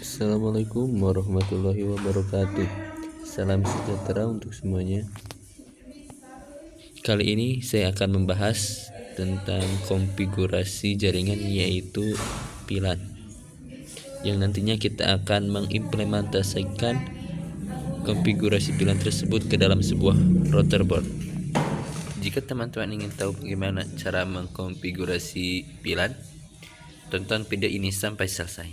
Assalamualaikum warahmatullahi wabarakatuh. Salam sejahtera untuk semuanya. Kali ini saya akan membahas tentang konfigurasi jaringan, yaitu VLAN, yang nantinya kita akan mengimplementasikan konfigurasi VLAN tersebut ke dalam sebuah router board. Jika teman-teman ingin tahu bagaimana cara mengkonfigurasi VLAN, tonton video ini sampai selesai.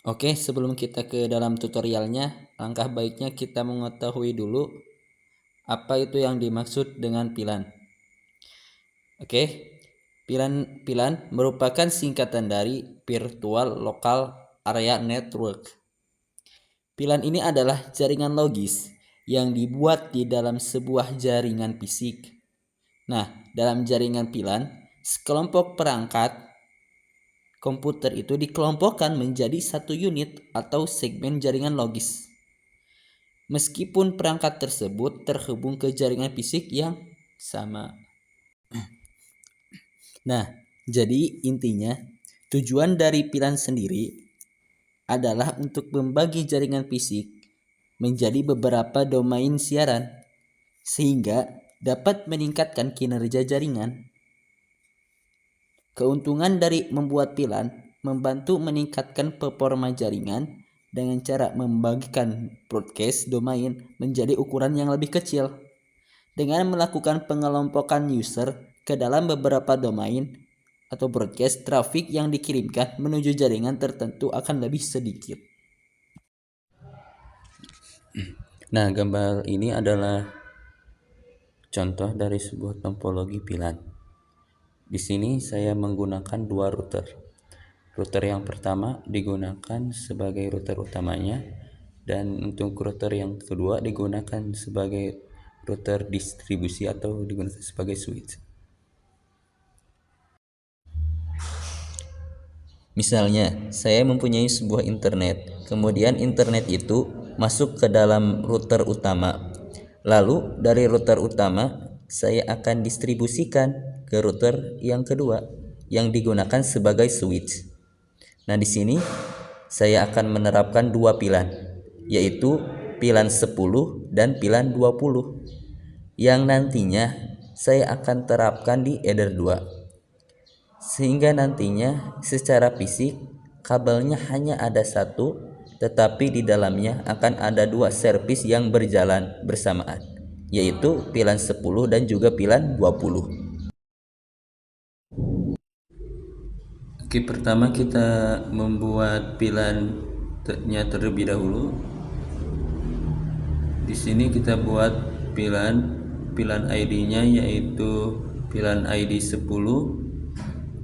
Oke, sebelum kita ke dalam tutorialnya, langkah baiknya kita mengetahui dulu apa itu yang dimaksud dengan VLAN. Oke, VLAN merupakan singkatan dari Virtual Local Area Network. VLAN ini adalah jaringan logis yang dibuat di dalam sebuah jaringan fisik. Nah, dalam jaringan VLAN, sekelompok perangkat komputer itu dikelompokkan menjadi satu unit atau segmen jaringan logis. Meskipun perangkat tersebut terhubung ke jaringan fisik yang sama. Nah, jadi intinya tujuan dari VLAN sendiri adalah untuk membagi jaringan fisik menjadi beberapa domain siaran sehingga dapat meningkatkan kinerja jaringan. Keuntungan dari membuat VLAN membantu meningkatkan performa jaringan dengan cara membagikan broadcast domain menjadi ukuran yang lebih kecil. Dengan melakukan pengelompokan user ke dalam beberapa domain atau broadcast, trafik yang dikirimkan menuju jaringan tertentu akan lebih sedikit. Nah, gambar ini adalah contoh dari sebuah topologi VLAN. Di sini saya menggunakan dua router. Router yang pertama digunakan sebagai router utamanya, dan untuk router yang kedua digunakan sebagai router distribusi atau digunakan sebagai switch. Misalnya, saya mempunyai sebuah internet, kemudian internet itu masuk ke dalam router utama. Lalu dari router utama saya akan distribusikan ke router yang kedua yang digunakan sebagai switch. Nah, di sini saya akan menerapkan dua VLAN, yaitu VLAN 10 dan VLAN 20, yang nantinya saya akan terapkan di header 2. Sehingga nantinya secara fisik kabelnya hanya ada satu, tetapi di dalamnya akan ada dua servis yang berjalan bersamaan, yaitu VLAN 10 dan juga VLAN 20. Oke, pertama kita membuat VLAN-nya terlebih dahulu. Di sini kita buat VLAN ID-nya yaitu VLAN ID 10.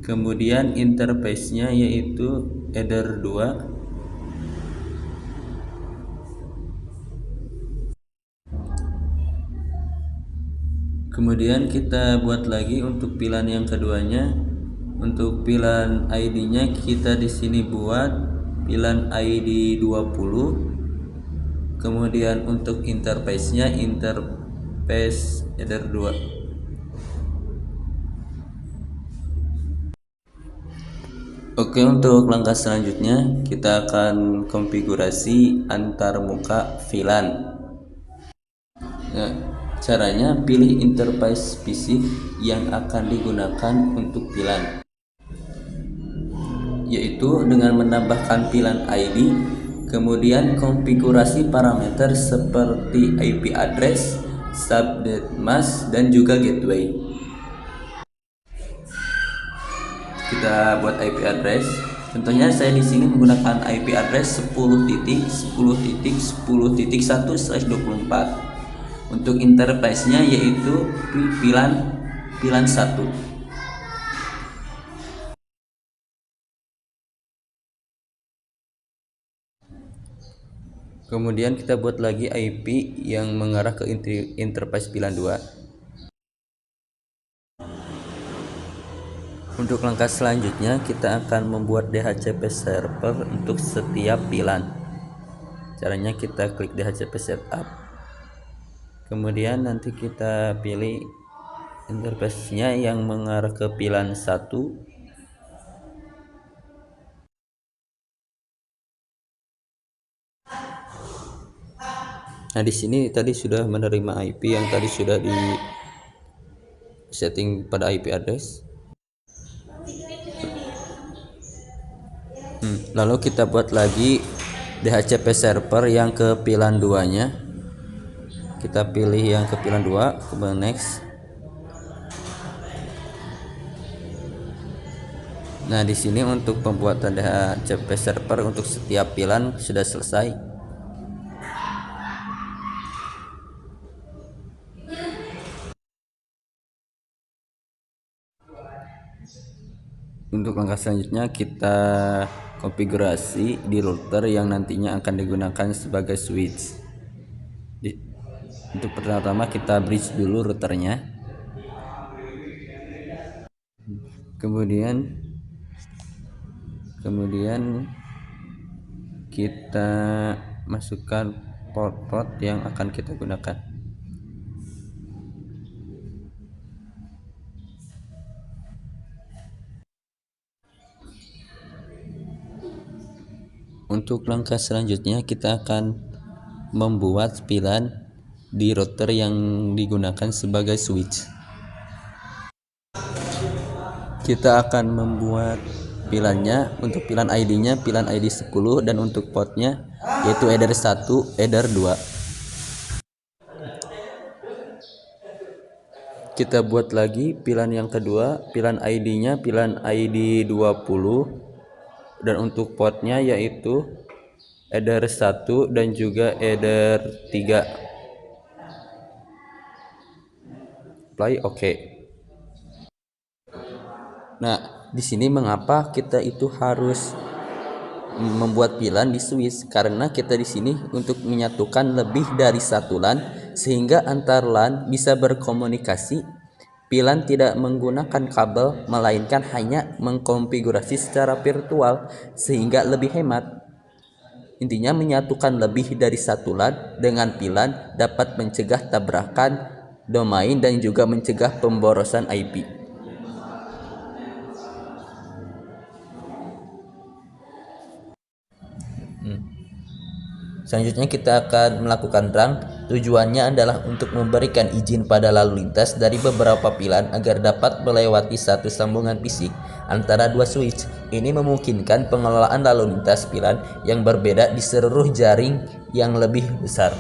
Kemudian interface-nya yaitu header 2. Kemudian kita buat lagi untuk VLAN yang keduanya. Untuk VLAN ID-nya kita di sini buat VLAN ID 20. Kemudian untuk interface-nya interface header 2. Oke, untuk langkah selanjutnya kita akan konfigurasi antar muka VLAN. Nah, caranya pilih interface fisik yang akan digunakan untuk VLAN, yaitu dengan menambahkan VLAN ID, kemudian konfigurasi parameter seperti IP address, subnet mask, dan juga gateway. Kita buat IP address. Contohnya saya di sini menggunakan IP address 10.10.10.1/24. Untuk interface-nya yaitu VLAN 1. Kemudian kita buat lagi IP yang mengarah ke interface VLAN 2. Untuk langkah selanjutnya kita akan membuat DHCP server untuk setiap VLAN. Caranya kita klik DHCP setup. Kemudian nanti kita pilih interface-nya yang mengarah ke VLAN 1. Nah, di sini tadi sudah menerima IP yang tadi sudah di setting pada IP address. Lalu kita buat lagi DHCP server yang ke VLAN 2-nya. Kita pilih yang ke VLAN 2, kemudian next. Nah, di sini untuk pembuatan DHCP server untuk setiap VLAN sudah selesai. Untuk langkah selanjutnya kita konfigurasi di router yang nantinya akan digunakan sebagai switch. Untuk pertama kita bridge dulu routernya. Kemudian kita masukkan port-port yang akan kita gunakan. Untuk langkah selanjutnya kita akan membuat VLAN di router yang digunakan sebagai switch. Kita akan membuat VLAN-nya. Untuk VLAN ID-nya VLAN ID 10 dan untuk portnya yaitu header 1, header 2. Kita buat lagi VLAN yang kedua, VLAN ID-nya VLAN ID 20 dan untuk portnya yaitu header 1 dan juga header 3. Apply OK. Nah, di sini mengapa kita itu harus membuat VLAN di switch? Karena kita di sini untuk menyatukan lebih dari satu LAN sehingga antar LAN bisa berkomunikasi. VLAN tidak menggunakan kabel melainkan hanya mengkonfigurasi secara virtual sehingga lebih hemat. Intinya menyatukan lebih dari satu LAN dengan VLAN dapat mencegah tabrakan domain dan juga mencegah pemborosan IP. Selanjutnya kita akan melakukan run. Tujuannya adalah untuk memberikan izin pada lalu lintas dari beberapa VLAN agar dapat melewati satu sambungan fisik antara dua switch. Ini memungkinkan pengelolaan lalu lintas VLAN yang berbeda di seluruh jaring yang lebih besar.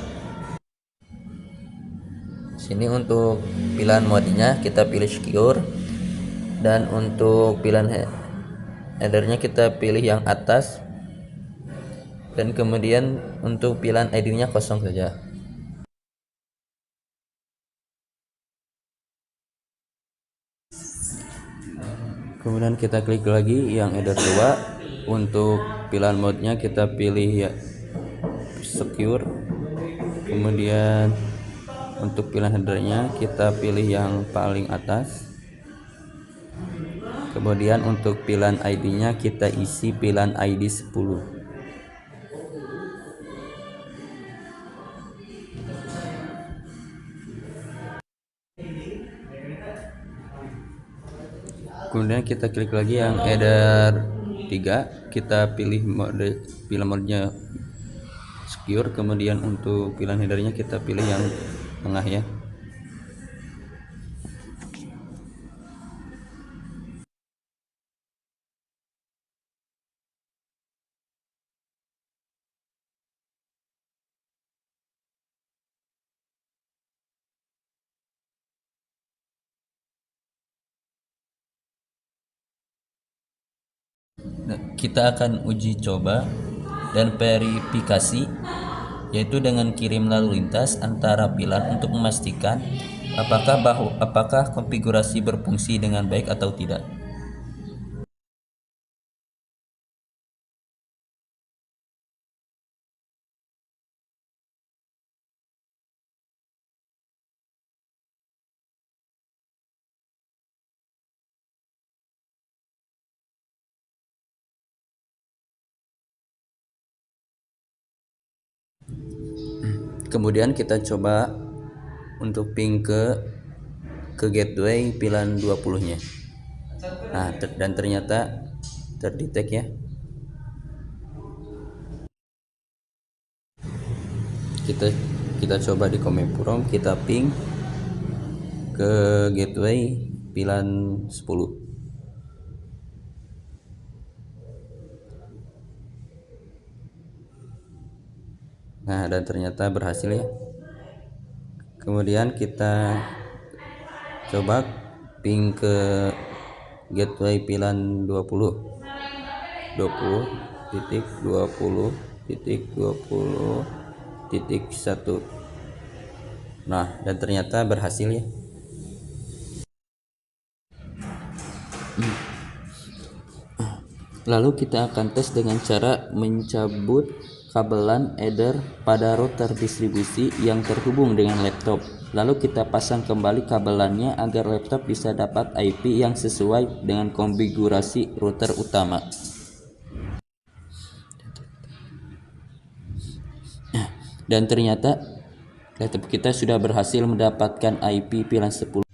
Sini untuk VLAN mode-nya kita pilih secure dan untuk VLAN header-nya kita pilih yang atas. Dan kemudian untuk VLAN ID-nya kosong saja. Kemudian kita klik lagi yang header 2. Untuk VLAN mode-nya kita pilih ya secure. Kemudian untuk VLAN header-nya kita pilih yang paling atas. Kemudian untuk VLAN ID-nya kita isi VLAN ID 10. Kemudian kita klik lagi yang header 3, kita pilih mode VLAN mode-nya secure. Kemudian untuk VLAN header-nya kita pilih yang tengah ya. Nah, kita akan uji coba dan verifikasi yaitu dengan kirim lalu lintas antara VLAN untuk memastikan apakah konfigurasi berfungsi dengan baik atau tidak. Kemudian kita coba untuk ping ke gateway VLAN 20-nya. Nah, dan ternyata terdetek ya. kita coba di command prompt, kita ping ke gateway VLAN 10. Nah, dan ternyata berhasil ya. Kemudian kita coba ping ke gateway VLAN 20.20.20.1. Nah, dan ternyata berhasil ya. Lalu kita akan tes dengan cara mencabut kabelan header pada router distribusi yang terhubung dengan laptop. Lalu kita pasang kembali kabelannya agar laptop bisa dapat IP yang sesuai dengan konfigurasi router utama. Dan ternyata laptop kita sudah berhasil mendapatkan IP VLAN 10.